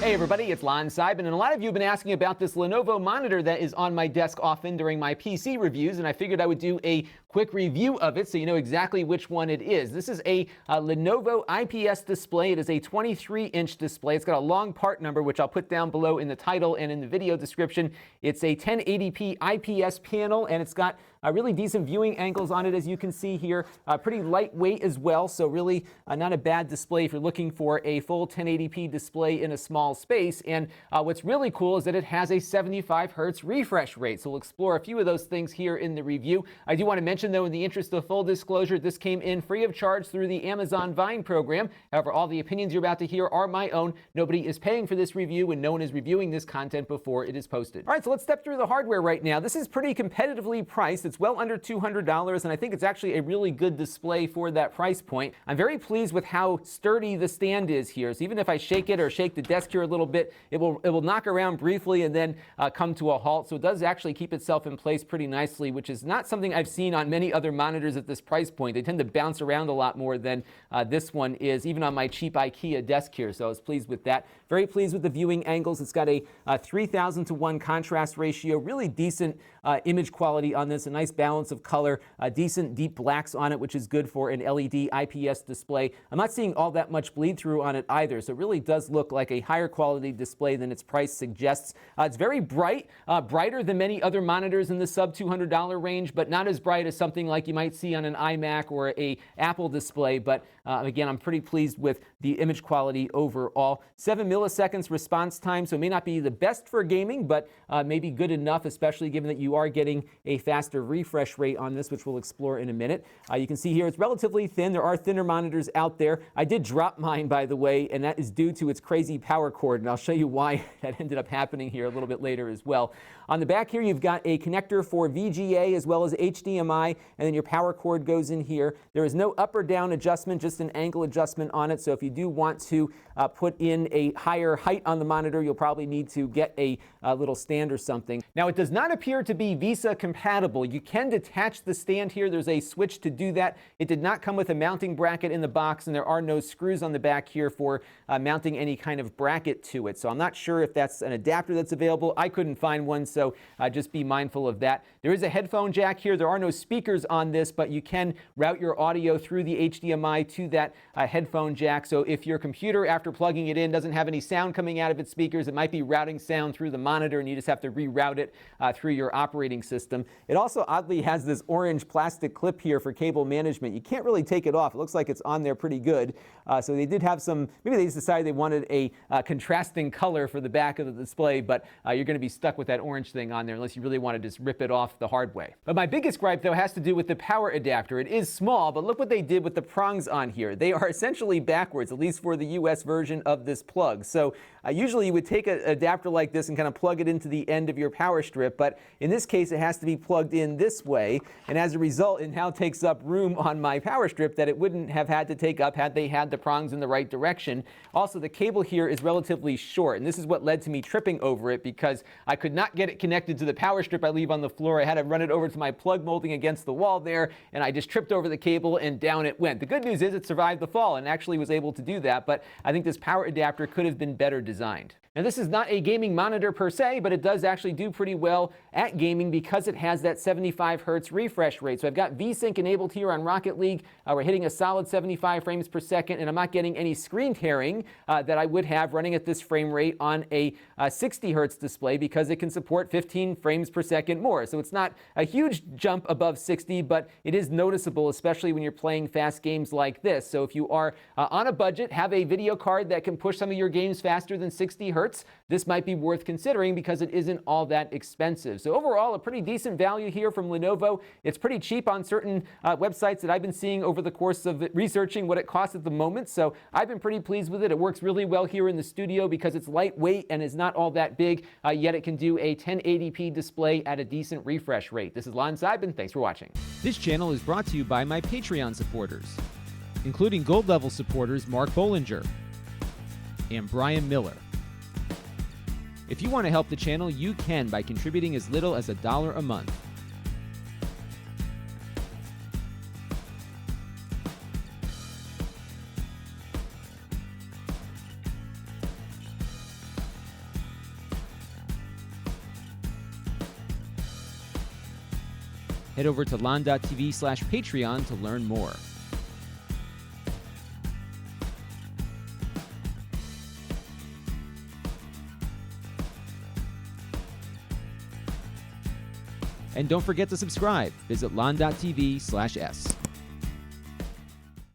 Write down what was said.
Hey everybody, it's Lon.TV, and a lot of you have been asking about this Lenovo monitor that is on my desk often during my PC reviews, and I figured I would do a quick review of it so you know exactly which one it is. This is a Lenovo IPS display. It is a 23-inch display. It's got a long part number, which I'll put down below in the title and in the video description. It's a 1080p IPS panel, and it's got really decent viewing angles on it, as you can see here. Pretty lightweight as well, so really not a bad display if you're looking for a full 1080p display in a small space. And what's really cool is that it has a 75 hertz refresh rate. So we'll explore a few of those things here in the review. I do want to mention, though, in the interest of full disclosure, this came in free of charge through the Amazon Vine program. However, all the opinions you're about to hear are my own. Nobody is paying for this review, and no one is reviewing this content before it is posted. All right, so let's step through the hardware right now. This is pretty competitively priced. It's well under $200, and I think it's actually a really good display for that price point. I'm very pleased with how sturdy the stand is here. So even if I shake it or shake the desk here a little bit, it will knock around briefly and then come to a halt. So it does actually keep itself in place pretty nicely, which is not something I've seen on many other monitors at this price point. They tend to bounce around a lot more than this one is, even on my cheap IKEA desk here. So I was pleased with that. Very pleased with the viewing angles. It's got a 3,000 to 1 contrast ratio, really decent image quality on this, a nice balance of color, decent deep blacks on it, which is good for an LED IPS display. I'm not seeing all that much bleed through on it either, so it really does look like a higher quality display than its price suggests. It's very bright, brighter than many other monitors in the sub $200 range, but not as bright as something like you might see on an iMac or a Apple display. But again, I'm pretty pleased with the image quality overall. 7 milliseconds response time, so it may not be the best for gaming, but maybe good enough, especially given that you are getting a faster refresh rate on this, which we'll explore in a minute. You can see here it's relatively thin. There are thinner monitors out there. I did drop mine, by the way, and that is due to its crazy power cord, and I'll show you why that ended up happening here a little bit later as well. On the back here, you've got a connector for VGA as well as HDMI, and then your power cord goes in here. There is no up or down adjustment, just an angle adjustment on it. So if you do want to put in a higher height on the monitor, you'll probably need to get a little stand or something. Now, it does not appear to be VESA compatible. You can detach the stand here. There's a switch to do that. It did not come with a mounting bracket in the box, and there are no screws on the back here for mounting any kind of bracket to it. So I'm not sure if that's an adapter that's available. I couldn't find one, so just be mindful of that. There is a headphone jack here. There are no speakers on this, but you can route your audio through the HDMI to that headphone jack. So if your computer, after plugging it in, doesn't have any sound coming out of its speakers, it might be routing sound through the monitor, and you just have to reroute it through your operating system. It also oddly has this orange plastic clip here for cable management. You can't really take it off. It looks like it's on there pretty good. So they did have some, maybe they just decided they wanted a contrasting color for the back of the display, but you're going to be stuck with that orange thing on there unless you really want to just rip it off the hard way. But my biggest gripe, though, has to do with the power adapter. It is small, but look what they did with the prongs on here. They are essentially backwards, at least for the US version of this plug. So usually you would take an adapter like this and kind of plug it into the end of your power strip, but in this case it has to be plugged in this way, and as a result it now takes up room on my power strip that it wouldn't have had to take up had they had the prongs in the right direction. Also, the cable here is relatively short, and this is what led to me tripping over it because I could not get it connected to the power strip I leave on the floor. I had to run it over to my plug molding against the wall there, and I just tripped over the cable and down it went. The good news is it survived the fall and actually was able to do that, but I think this power adapter could have been better designed. Now, this is not a gaming monitor per se, but it does actually do pretty well at gaming because it has that 75 hertz refresh rate. So I've got VSync enabled here on Rocket League. We're hitting a solid 75 frames per second, and I'm not getting any screen tearing that I would have running at this frame rate on a 60 hertz display because it can support 15 frames per second more. So it's not a huge jump above 60, but it is noticeable, especially when you're playing fast games like this. So if you are on a budget, have a video card that can push some of your games faster than 60 hertz, this might be worth considering because it isn't all that expensive. So overall, a pretty decent value here from Lenovo. It's pretty cheap on certain websites that I've been seeing over the course of researching what it costs at the moment. So I've been pretty pleased with it. It works really well here in the studio because it's lightweight and is not all that big, yet it can do a 1080p display at a decent refresh rate. This is Lon.TV. Thanks for watching. This channel is brought to you by my Patreon supporters, including gold level supporters Mark Bollinger and Brian Miller. If you want to help the channel, you can by contributing as little as $1 a month. Head over to Lon.TV/Patreon to learn more. And don't forget to subscribe. Visit Lon.TV/S.